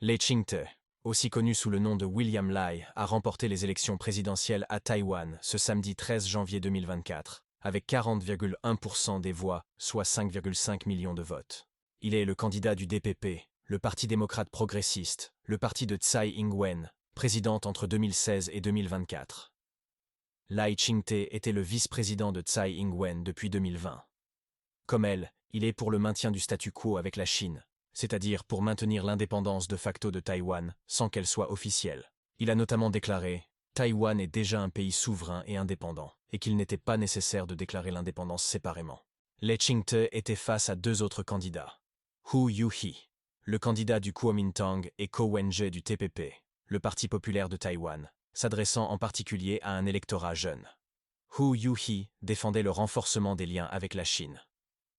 Lai Ching-te, aussi connu sous le nom de William Lai, a remporté les élections présidentielles à Taïwan ce samedi 13 janvier 2024, avec 40,1% des voix, soit 5,5 millions de votes. Il est le candidat du DPP, le Parti démocrate progressiste, le parti de Tsai Ing-wen, présidente entre 2016 et 2024. Lai Ching-te était le vice-président de Tsai Ing-wen depuis 2020. Comme elle, il est pour le maintien du statu quo avec la Chine, c'est-à-dire pour maintenir l'indépendance de facto de Taïwan sans qu'elle soit officielle. Il a notamment déclaré « Taïwan est déjà un pays souverain et indépendant, et qu'il n'était pas nécessaire de déclarer l'indépendance séparément ». Lai Ching-te était face à deux autres candidats. Hu Yu-hee, le candidat du Kuomintang, et Ko Wen-je du TPP, le Parti populaire de Taïwan, s'adressant en particulier à un électorat jeune. Hu Yu-hee défendait le renforcement des liens avec la Chine.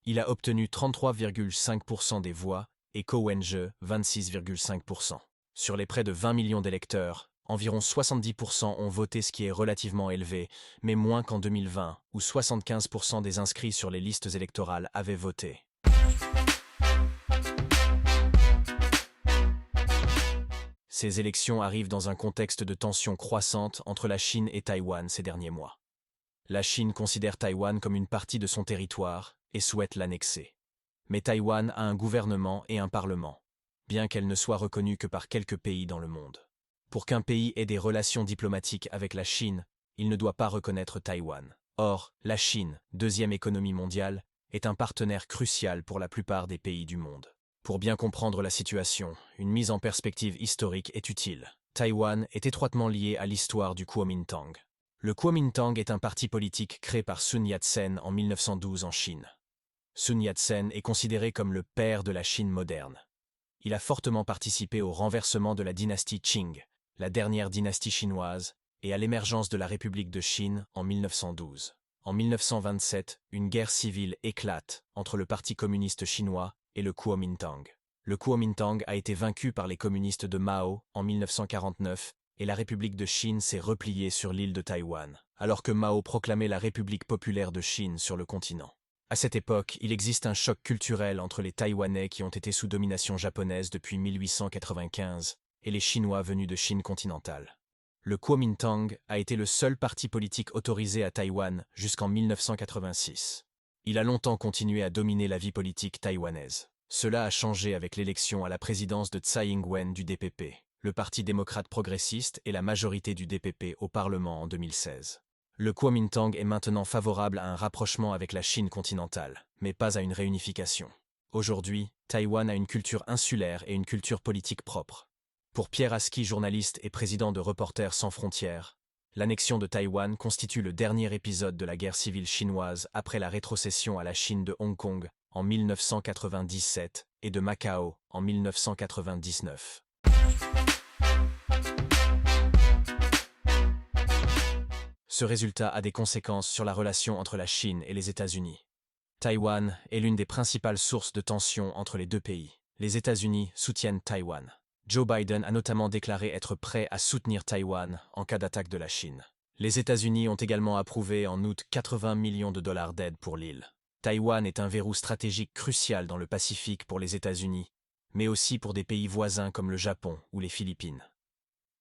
Il a obtenu 33,5% des voix et Ko Wen-je 26,5%. Sur les près de 20 millions d'électeurs, environ 70% ont voté, ce qui est relativement élevé, mais moins qu'en 2020, où 75% des inscrits sur les listes électorales avaient voté. Ces élections arrivent dans un contexte de tensions croissantes entre la Chine et Taïwan ces derniers mois. La Chine considère Taïwan comme une partie de son territoire et souhaite l'annexer. Mais Taïwan a un gouvernement et un parlement, bien qu'elle ne soit reconnue que par quelques pays dans le monde. Pour qu'un pays ait des relations diplomatiques avec la Chine, il ne doit pas reconnaître Taïwan. Or, la Chine, deuxième économie mondiale, est un partenaire crucial pour la plupart des pays du monde. Pour bien comprendre la situation, une mise en perspective historique est utile. Taïwan est étroitement lié à l'histoire du Kuomintang. Le Kuomintang est un parti politique créé par Sun Yat-sen en 1912 en Chine. Sun Yat-sen est considéré comme le père de la Chine moderne. Il a fortement participé au renversement de la dynastie Qing, la dernière dynastie chinoise, et à l'émergence de la République de Chine en 1912. En 1927, une guerre civile éclate entre le Parti communiste chinois et le Kuomintang. Le Kuomintang a été vaincu par les communistes de Mao en 1949 et la République de Chine s'est repliée sur l'île de Taïwan, alors que Mao proclamait la République populaire de Chine sur le continent. À cette époque, il existe un choc culturel entre les Taïwanais qui ont été sous domination japonaise depuis 1895 et les Chinois venus de Chine continentale. Le Kuomintang a été le seul parti politique autorisé à Taïwan jusqu'en 1986. Il a longtemps continué à dominer la vie politique taïwanaise. Cela a changé avec l'élection à la présidence de Tsai Ing-wen du DPP, le Parti démocrate progressiste et la majorité du DPP au Parlement en 2016. Le Kuomintang est maintenant favorable à un rapprochement avec la Chine continentale, mais pas à une réunification. Aujourd'hui, Taïwan a une culture insulaire et une culture politique propre. Pour Pierre Aski, journaliste et président de Reporters sans frontières, l'annexion de Taïwan constitue le dernier épisode de la guerre civile chinoise après la rétrocession à la Chine de Hong Kong en 1997 et de Macao en 1999. Ce résultat a des conséquences sur la relation entre la Chine et les États-Unis. Taïwan est l'une des principales sources de tensions entre les deux pays. Les États-Unis soutiennent Taïwan. Joe Biden a notamment déclaré être prêt à soutenir Taïwan en cas d'attaque de la Chine. Les États-Unis ont également approuvé en août 80 millions de dollars d'aide pour l'île. Taïwan est un verrou stratégique crucial dans le Pacifique pour les États-Unis, mais aussi pour des pays voisins comme le Japon ou les Philippines.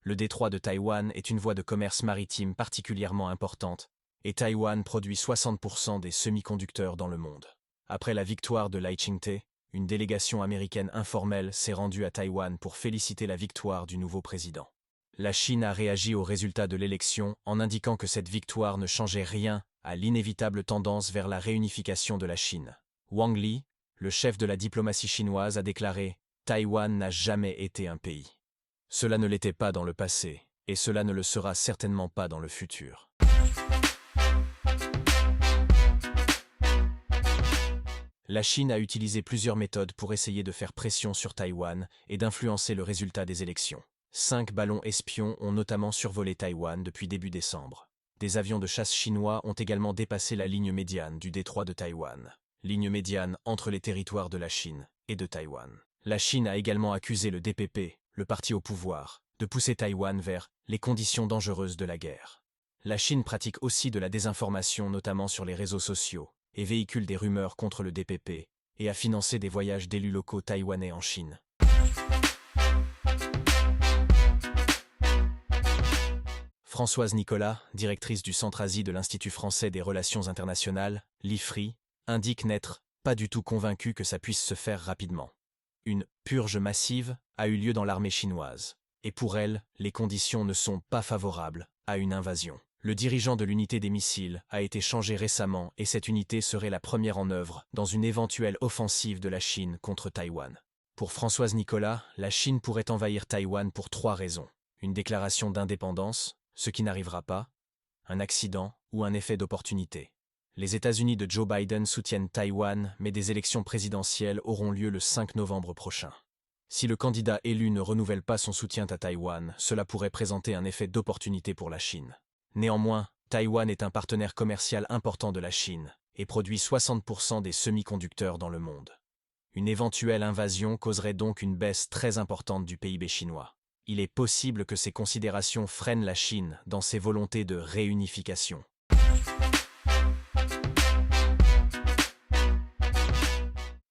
Le détroit de Taïwan est une voie de commerce maritime particulièrement importante, et Taïwan produit 60% des semi-conducteurs dans le monde. Après la victoire de Lai Ching-te, une délégation américaine informelle s'est rendue à Taïwan pour féliciter la victoire du nouveau président. La Chine a réagi au résultat de l'élection en indiquant que cette victoire ne changeait rien à l'inévitable tendance vers la réunification de la Chine. Wang Li, le chef de la diplomatie chinoise, a déclaré « Taïwan n'a jamais été un pays. Cela ne l'était pas dans le passé, et cela ne le sera certainement pas dans le futur. » La Chine a utilisé plusieurs méthodes pour essayer de faire pression sur Taïwan et d'influencer le résultat des élections. 5 ballons espions ont notamment survolé Taïwan depuis début décembre. Des avions de chasse chinois ont également dépassé la ligne médiane du détroit de Taïwan, ligne médiane entre les territoires de la Chine et de Taïwan. La Chine a également accusé le DPP, le parti au pouvoir, de pousser Taïwan vers les conditions dangereuses de la guerre. La Chine pratique aussi de la désinformation, notamment sur les réseaux sociaux, et véhicule des rumeurs contre le DPP, et a financé des voyages d'élus locaux taïwanais en Chine. Françoise Nicolas, directrice du Centre Asie de l'Institut français des relations internationales, l'IFRI, indique n'être pas du tout convaincue que ça puisse se faire rapidement. Une « purge massive » a eu lieu dans l'armée chinoise, et pour elle, les conditions ne sont pas favorables à une invasion. Le dirigeant de l'unité des missiles a été changé récemment et cette unité serait la première en œuvre dans une éventuelle offensive de la Chine contre Taïwan. Pour Françoise Nicolas, la Chine pourrait envahir Taïwan pour 3 raisons. Une déclaration d'indépendance, ce qui n'arrivera pas, un accident ou un effet d'opportunité. Les États-Unis de Joe Biden soutiennent Taïwan, mais des élections présidentielles auront lieu le 5 novembre prochain. Si le candidat élu ne renouvelle pas son soutien à Taïwan, cela pourrait présenter un effet d'opportunité pour la Chine. Néanmoins, Taïwan est un partenaire commercial important de la Chine et produit 60% des semi-conducteurs dans le monde. Une éventuelle invasion causerait donc une baisse très importante du PIB chinois. Il est possible que ces considérations freinent la Chine dans ses volontés de réunification.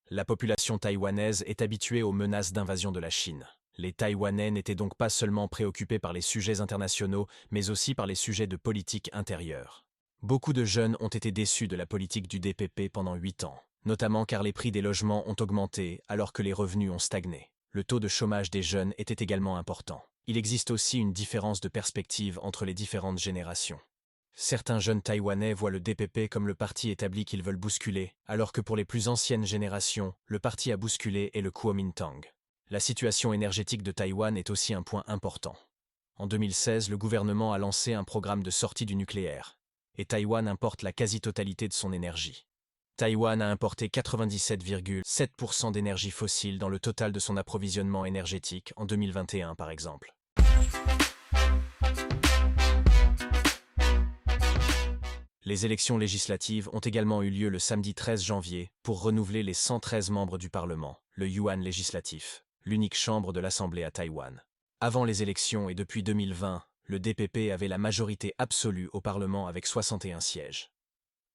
La population taïwanaise est habituée aux menaces d'invasion de la Chine. Les Taïwanais n'étaient donc pas seulement préoccupés par les sujets internationaux, mais aussi par les sujets de politique intérieure. Beaucoup de jeunes ont été déçus de la politique du DPP pendant 8 ans, notamment car les prix des logements ont augmenté alors que les revenus ont stagné. Le taux de chômage des jeunes était également important. Il existe aussi une différence de perspective entre les différentes générations. Certains jeunes Taïwanais voient le DPP comme le parti établi qu'ils veulent bousculer, alors que pour les plus anciennes générations, le parti à bousculer est le Kuomintang. La situation énergétique de Taïwan est aussi un point important. En 2016, le gouvernement a lancé un programme de sortie du nucléaire, et Taïwan importe la quasi-totalité de son énergie. Taïwan a importé 97,7% d'énergie fossile dans le total de son approvisionnement énergétique en 2021 par exemple. Les élections législatives ont également eu lieu le samedi 13 janvier pour renouveler les 113 membres du Parlement, le Yuan législatif, l'unique chambre de l'Assemblée à Taïwan. Avant les élections et depuis 2020, le DPP avait la majorité absolue au Parlement avec 61 sièges.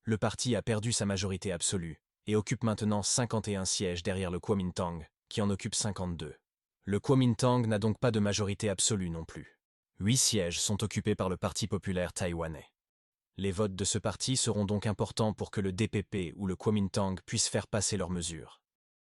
Le parti a perdu sa majorité absolue et occupe maintenant 51 sièges derrière le Kuomintang, qui en occupe 52. Le Kuomintang n'a donc pas de majorité absolue non plus. 8 sièges sont occupés par le Parti populaire taïwanais. Les votes de ce parti seront donc importants pour que le DPP ou le Kuomintang puissent faire passer leurs mesures.